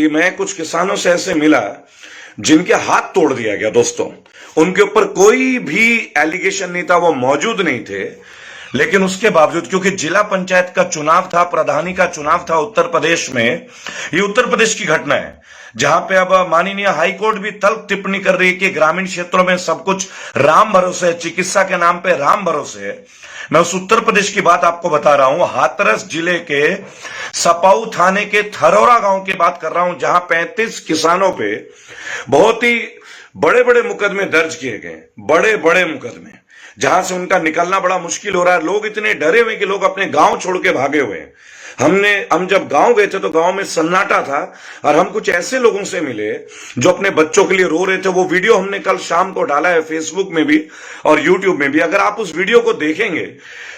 कि मैं कुछ किसानों से ऐसे मिला जिनके हाथ तोड़ दिया गया दोस्तों। उनके ऊपर कोई भी एलिगेशन नहीं था, वो मौजूद नहीं थे, लेकिन उसके बावजूद, क्योंकि जिला पंचायत का चुनाव था, प्रधानी का चुनाव था उत्तर प्रदेश में। ये उत्तर प्रदेश की घटना है जहां पे अब माननीय हाईकोर्ट भी तल्ख टिप्पणी कर रही है कि ग्रामीण क्षेत्रों में सब कुछ राम भरोसे है, चिकित्सा के नाम पे राम भरोसे है। मैं उस उत्तर प्रदेश की बात आपको बता रहा हूं, हाथरस जिले के सपाऊ थाने के थरोरा गांव की बात कर रहा हूं, जहां 35 किसानों पे बहुत ही बड़े बड़े मुकदमे दर्ज किए गए, बड़े बड़े मुकदमे, जहां से उनका निकलना बड़ा मुश्किल हो रहा है। लोग इतने डरे हुए कि लोग अपने गांव छोड़ के भागे हुए हैं। हम जब गांव गए थे तो गांव में सन्नाटा था, और हम कुछ ऐसे लोगों से मिले जो अपने बच्चों के लिए रो रहे थे। वो वीडियो हमने कल शाम को डाला है फेसबुक में भी और यूट्यूब में भी। अगर आप उस वीडियो को देखेंगे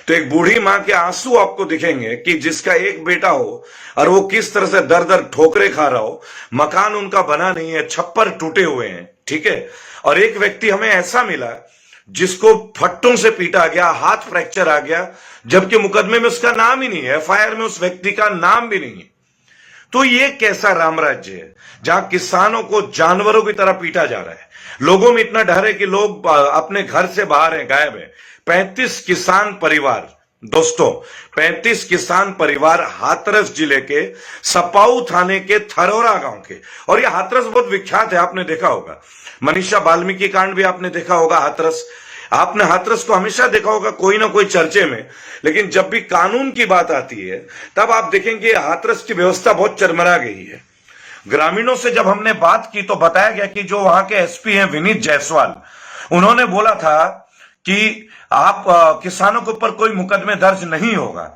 तो एक बूढ़ी मां के आंसू आपको दिखेंगे कि जिसका एक बेटा हो और वो किस तरह से दर दर ठोकरे खा रहा हो। मकान उनका बना नहीं है, छप्पर टूटे हुए हैं, ठीक है। और एक व्यक्ति हमें ऐसा मिला जिसको फट्टों से पीटा गया, हाथ फ्रैक्चर आ गया, जबकि मुकदमे में उसका नाम ही नहीं है, एफआईआर में उस व्यक्ति का नाम भी नहीं है। तो ये कैसा राम राज्य है जहां किसानों को जानवरों की तरह पीटा जा रहा है। लोगों में इतना डर है कि लोग अपने घर से बाहर हैं, गायब है। 35 किसान परिवार दोस्तों, 35 किसान परिवार हाथरस जिले के सपाऊ थाने के थरोरा गांव के। और ये हाथरस बहुत विख्यात है, आपने देखा होगा मनीषा वाल्मीकि कांड भी आपने देखा होगा। हाथरस, आपने हाथरस को हमेशा देखा होगा कोई ना कोई चर्चे में, लेकिन जब भी कानून की बात आती है तब आप देखेंगे हाथरस की व्यवस्था बहुत चरमरा गई है। ग्रामीणों से जब हमने बात की तो बताया गया कि जो वहां के एसपी हैं विनीत जायसवाल, उन्होंने बोला था कि आप किसानों के ऊपर कोई मुकदमे दर्ज नहीं होगा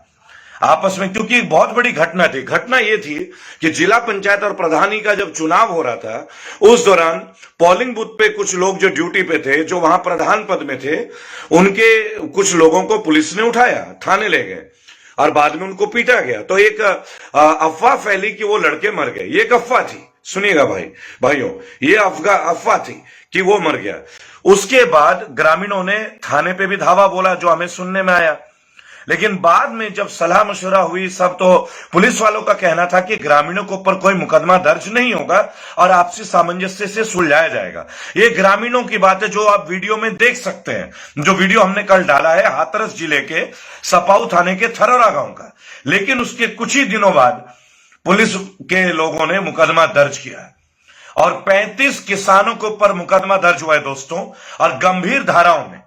आपस में, क्योंकि एक बहुत बड़ी घटना थी। घटना यह थी कि जिला पंचायत और प्रधानी का जब चुनाव हो रहा था, उस दौरान पोलिंग बूथ पे कुछ लोग जो ड्यूटी पे थे, जो वहां प्रधान पद में थे, उनके कुछ लोगों को पुलिस ने उठाया, थाने ले गए और बाद में उनको पीटा गया। तो एक अफवाह फैली कि वो लड़के मर गए। ये एक अफवाह थी, सुनिएगा भाइयों, ये अफवाह थी कि वो मर गया। उसके बाद ग्रामीणों ने थाने पे भी धावा बोला, जो हमें सुनने में आया। लेकिन बाद में जब सलाह मशवरा हुई सब, तो पुलिस वालों का कहना था कि ग्रामीणों के ऊपर कोई मुकदमा दर्ज नहीं होगा और आपसी सामंजस्य से सुलझाया जाएगा। ये ग्रामीणों की बात है जो आप वीडियो में देख सकते हैं, जो वीडियो हमने कल डाला है हाथरस जिले के सपाऊ थाने के थरोरा गांव का। लेकिन उसके कुछ ही दिनों बाद पुलिस के लोगों ने मुकदमा दर्ज किया और 35 किसानों के ऊपर मुकदमा दर्ज हुआ है दोस्तों, और गंभीर धाराओं में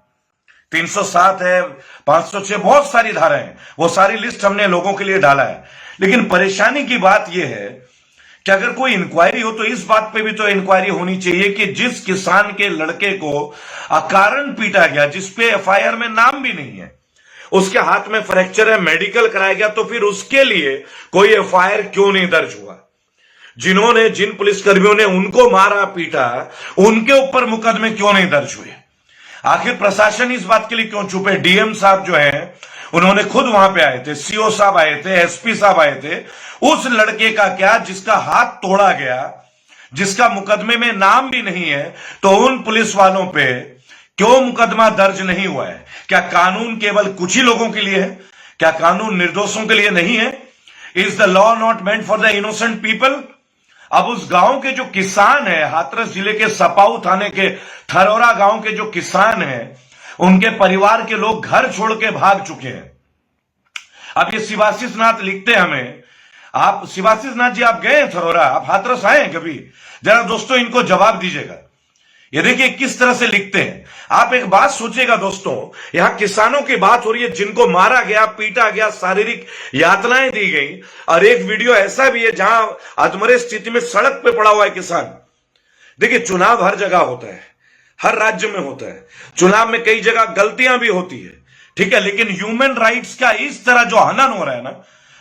307 है, 506, बहुत सारी धाराएं हैं। वो सारी लिस्ट हमने लोगों के लिए डाला है। लेकिन परेशानी की बात यह है कि अगर कोई इंक्वायरी हो तो इस बात पे भी तो इंक्वायरी होनी चाहिए कि जिस किसान के लड़के को अकारण पीटा गया, जिसपे एफआईआर में नाम भी नहीं है, उसके हाथ में फ्रैक्चर है, मेडिकल कराया गया, तो फिर उसके लिए कोई एफआईआर क्यों नहीं दर्ज हुआ। जिन पुलिसकर्मियों ने उनको मारा पीटा, उनके ऊपर मुकदमे क्यों नहीं दर्ज हुए। आखिर प्रशासन इस बात के लिए क्यों चुप है। डीएम साहब जो हैं, उन्होंने खुद वहां पे आए थे, सीओ साहब आए थे, एसपी साहब आए थे। उस लड़के का क्या, जिसका हाथ तोड़ा गया, जिसका मुकदमे में नाम भी नहीं है, तो उन पुलिस वालों पे क्यों मुकदमा दर्ज नहीं हुआ है। क्या कानून केवल कुछ ही लोगों के लिए है? क्या कानून निर्दोषों के लिए नहीं है? Is the law not meant for the innocent people. अब उस गांव के जो किसान है, हाथरस जिले के सपाऊ थाने के थरोरा गांव के जो किसान हैं, उनके परिवार के लोग घर छोड़ के भाग चुके हैं। अब ये शिवाशीष नाथ लिखते हमें, आप शिवाशीष नाथ जी, आप गए थरोरा, आप हाथरस आए हैं कभी? जरा दोस्तों इनको जवाब दीजिएगा। ये देखिए किस तरह से लिखते हैं। आप एक बात सोचिएगा दोस्तों, यहां किसानों की बात हो रही है जिनको मारा गया, पीटा गया, शारीरिक यातनाएं दी गई, और एक वीडियो ऐसा भी है जहां अधमरे स्थिति में सड़क पे पड़ा हुआ है किसान। देखिए, चुनाव हर जगह होता है, हर राज्य में होता है। चुनाव में कई जगह गलतियां भी होती है, ठीक है, लेकिन ह्यूमन राइट्स का इस तरह जो हनन हो रहा है ना,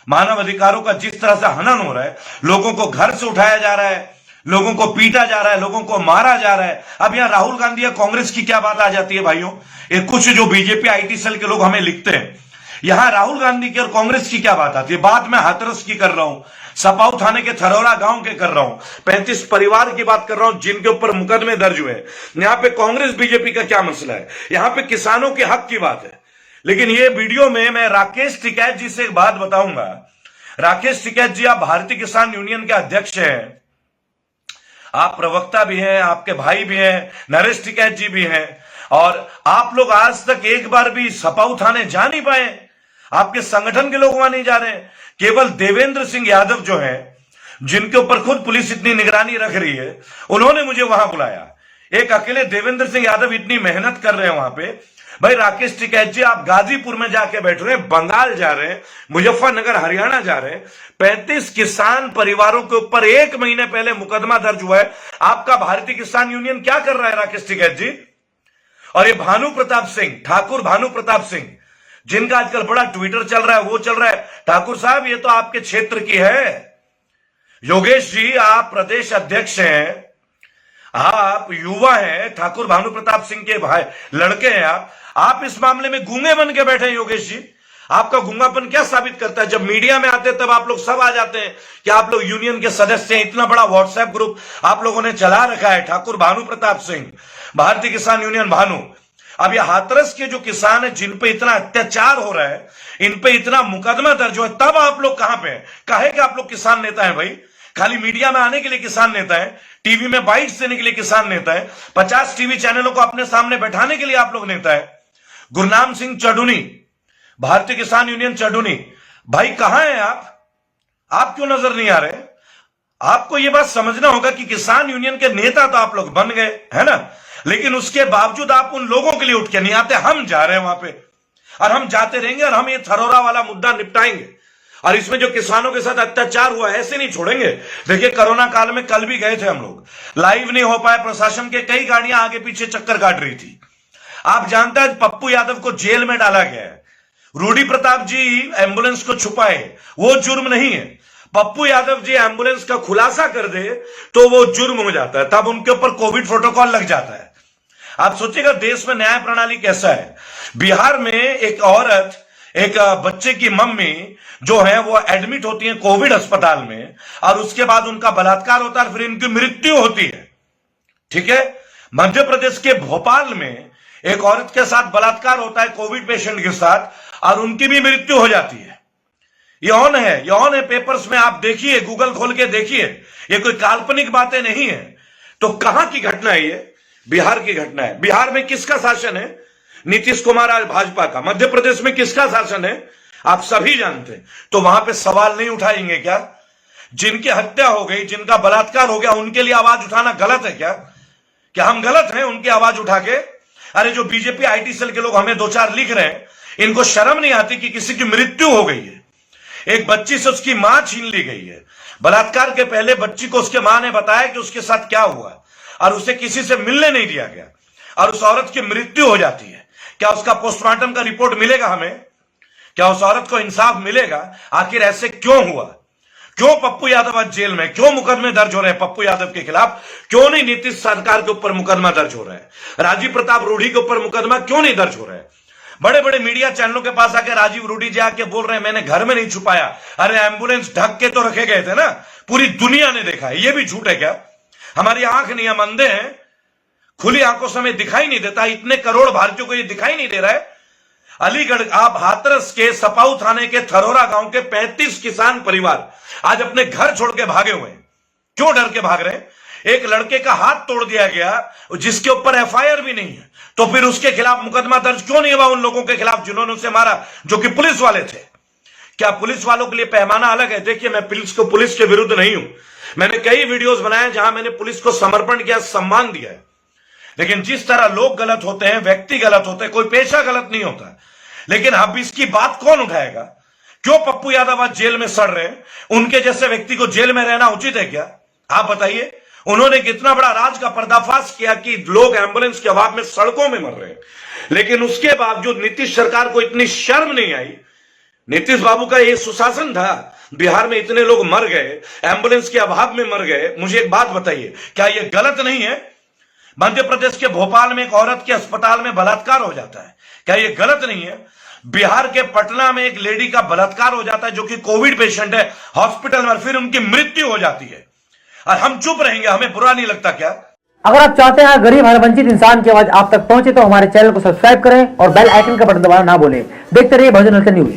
मानव अधिकारों का जिस तरह से हनन हो रहा है, लोगों को घर से उठाया जा रहा है, लोगों को पीटा जा रहा है, लोगों को मारा जा रहा है। अब यहां राहुल गांधी या कांग्रेस की क्या बात आ जाती है भाइयों? ये कुछ जो बीजेपी आईटी सेल के लोग हमें लिखते हैं, यहां राहुल गांधी की और कांग्रेस की क्या बात आती है? बात मैं हाथरस की कर रहा हूं, सपाऊ थाने के थरोरा गांव के कर रहा हूं, 35 परिवार की बात कर रहा हूं जिनके ऊपर मुकदमे दर्ज हुए। यहां पे कांग्रेस बीजेपी का क्या मसला है? यहां पे किसानों के हक की बात है। लेकिन ये वीडियो में मैं राकेश टिकैत जी से एक बात बताऊंगा। राकेश टिकैत जी, आप भारतीय किसान यूनियन के अध्यक्ष हैं, आप प्रवक्ता भी हैं, आपके भाई भी हैं, नरेश टिकैत जी भी हैं, और आप लोग आज तक एक बार भी सपा उठाने जा नहीं पाए। आपके संगठन के लोग वहां नहीं जा रहे। केवल देवेंद्र सिंह यादव जो है, जिनके ऊपर खुद पुलिस इतनी निगरानी रख रही है, उन्होंने मुझे वहां बुलाया। एक अकेले देवेंद्र सिंह यादव इतनी मेहनत कर रहे हैं वहां पे। भाई राकेश टिकैत जी, आप गाजीपुर में जाके बैठ रहे हैं, बंगाल जा रहे हैं, मुजफ्फरनगर हरियाणा जा रहे हैं। 35 किसान परिवारों के ऊपर 1 महीने पहले मुकदमा दर्ज हुआ है। आपका भारतीय किसान यूनियन क्या कर रहा है राकेश टिकैत जी? और ये भानु प्रताप सिंह, ठाकुर भानु प्रताप सिंह, जिनका आजकल बड़ा ट्विटर चल रहा है, वो चल रहा है। ठाकुर साहब, ये तो आपके क्षेत्र की है। योगेश जी, आप प्रदेश अध्यक्ष हैं, आप युवा हैं, ठाकुर भानु प्रताप सिंह के भाई लड़के हैं आप इस मामले में गूंगे बन के बैठे हैं। योगेश जी, आपका गूंगापन क्या साबित करता है? जब मीडिया में आते तब आप लोग सब आ जाते हैं कि आप लोग यूनियन के सदस्य हैं। इतना बड़ा व्हाट्सएप ग्रुप आप लोगों ने चला रखा है, ठाकुर भानु प्रताप सिंह, भारतीय किसान यूनियन भानु। अब ये हाथरस के जो किसान है, जिन पे इतना अत्याचार हो रहा है, इन पे इतना मुकदमा दर्ज हो है, तब आप लोग कहां पे हैं? काहे कि आप लोग किसान नेता हैं भाई? खाली मीडिया में आने के लिए किसान नेता है, टीवी में बाइट्स देने के लिए किसान नेता है, 50 टीवी चैनलों को अपने सामने बैठाने के लिए आप लोग नेता है। गुरनाम सिंह चढ़ूनी, भारतीय किसान यूनियन चढ़ूनी, भाई कहां हैं आप क्यों नजर नहीं आ रहे? आपको यह बात समझना होगा कि किसान यूनियन के नेता तो आप लोग बन गए, है ना, लेकिन उसके बावजूद आप उन लोगों के लिए उठ के नहीं आते। हम जा रहे हैं वहां पे, और हम जाते रहेंगे, और हम ये थरोरा वाला मुद्दा निपटाएंगे। और इसमें जो किसानों के साथ अत्याचार हुआ, ऐसे नहीं छोड़ेंगे। देखिए, कोरोना काल में कल भी गए थे हम लोग, लाइव नहीं हो पाए, प्रशासन के कई गाड़ियां आगे पीछे चक्कर काट रही थी। आप जानते हैं पप्पू यादव को जेल में डाला गया है। रूडी प्रताप जी एम्बुलेंस को छुपाए, वो जुर्म नहीं है। पप्पू यादव जी एम्बुलेंस का खुलासा कर दे तो वो जुर्म हो जाता है, तब उनके ऊपर कोविड प्रोटोकॉल लग जाता है। आप सोचिएगा देश में न्याय प्रणाली कैसा है। बिहार में एक औरत, एक बच्चे की मम्मी जो है, वो एडमिट होती है कोविड अस्पताल में, और उसके बाद उनका बलात्कार होता है, फिर इनकी मृत्यु होती है। ठीक है, मध्य प्रदेश के भोपाल में एक औरत के साथ बलात्कार होता है कोविड पेशेंट के साथ, और उनकी भी मृत्यु हो जाती है। ये ऑन है पेपर्स में, आप देखिए, गूगल खोल के देखिए, ये कोई काल्पनिक बातें नहीं है। तो कहां की घटना है ये? बिहार की घटना है। बिहार में किसका शासन है? नीतीश कुमार आज भाजपा का। मध्य प्रदेश में किसका शासन है? आप सभी जानते हैं। तो वहां पे सवाल नहीं उठाएंगे क्या? जिनकी हत्या हो गई, जिनका बलात्कार हो गया, उनके लिए आवाज उठाना गलत है क्या? क्या हम गलत हैं उनकी आवाज उठा के? अरे जो बीजेपी आईटी सेल के लोग हमें 2-4 लिख रहे हैं, इनको शर्म नहीं आती कि किसी की मृत्यु हो गई है, एक बच्ची से उसकी मां छीन ली गई है। बलात्कार के पहले बच्ची को उसके मां ने बताया कि उसके साथ क्या हुआ, और उसे किसी से मिलने नहीं दिया गया, और उस औरत की मृत्यु हो जाती है। क्या उसका पोस्टमार्टम का रिपोर्ट मिलेगा हमें? क्या उस औरत को इंसाफ मिलेगा? आखिर ऐसे क्यों हुआ? क्यों पप्पू यादव आज जेल में? क्यों मुकदमे दर्ज हो रहे हैं पप्पू यादव के खिलाफ? क्यों नहीं नीतीश सरकार के ऊपर मुकदमा दर्ज हो रहा है? राजीव प्रताप रूढ़ी के ऊपर मुकदमा क्यों नहीं दर्ज हो रहा है? बड़े बड़े मीडिया चैनलों के पास आके राजीव रूढ़ी जी आके बोल रहे हैं मैंने घर में नहीं छुपाया। अरे एम्बुलेंस ढक के तो रखे गए थे ना, पूरी दुनिया ने देखा है। ये भी झूठ है क्या? हमारी आंख नहीं, हम अंधे हैं? खुली आंखों से हमें दिखाई नहीं देता? इतने करोड़ भारतीयों को ये दिखाई नहीं दे रहा है? अलीगढ़, आप हाथरस के सपाऊ थाने के थरोरा गांव के 35 किसान परिवार आज अपने घर छोड़ के भागे हुए हैं। क्यों डर के भाग रहे हैं? एक लड़के का हाथ तोड़ दिया गया जिसके ऊपर एफआईआर भी नहीं है, तो फिर उसके खिलाफ मुकदमा दर्ज क्यों नहीं हुआ उन लोगों के खिलाफ जिन्होंने उसे मारा, जो कि पुलिस वाले थे? क्या पुलिस वालों के लिए पैमाना अलग है? देखिए, मैं पुलिस के विरुद्ध नहीं हूं। मैंने कई वीडियोस बनाए जहां मैंने पुलिस को समर्पण किया, सम्मान दिया है। लेकिन जिस तरह लोग गलत होते हैं, व्यक्ति गलत होते हैं, कोई पेशा गलत नहीं होता। लेकिन अब इसकी बात कौन उठाएगा? क्यों पप्पू यादव आज जेल में सड़ रहे हैं? उनके जैसे व्यक्ति को जेल में रहना उचित है क्या? आप बताइए। उन्होंने कितना बड़ा राज का पर्दाफाश किया कि लोग एम्बुलेंस के अभाव में सड़कों में मर रहे हैं, लेकिन उसके बावजूद नीतीश सरकार को इतनी शर्म नहीं आई। नीतीश बाबू का यह सुशासन था, बिहार में इतने लोग मर गए, एम्बुलेंस के अभाव में मर गए। मुझे एक बात बताइए, क्या यह गलत नहीं है? मध्य प्रदेश के भोपाल में एक औरत के अस्पताल में बलात्कार हो जाता है, क्या यह गलत नहीं है? बिहार के पटना में एक लेडी का बलात्कार हो जाता है जो कि कोविड पेशेंट है, हॉस्पिटल में, फिर उनकी मृत्यु हो जाती है, और हम चुप रहेंगे? हमें बुरा नहीं लगता क्या? अगर आप चाहते हैं गरीब हर वंचित इंसान की आवाज आप तक पहुंचे तो हमारे चैनल को सब्सक्राइब करें और बेल आइकन का बटन दबाना ना भूलें। देखते रहिए बहुजन हलचल न्यूज।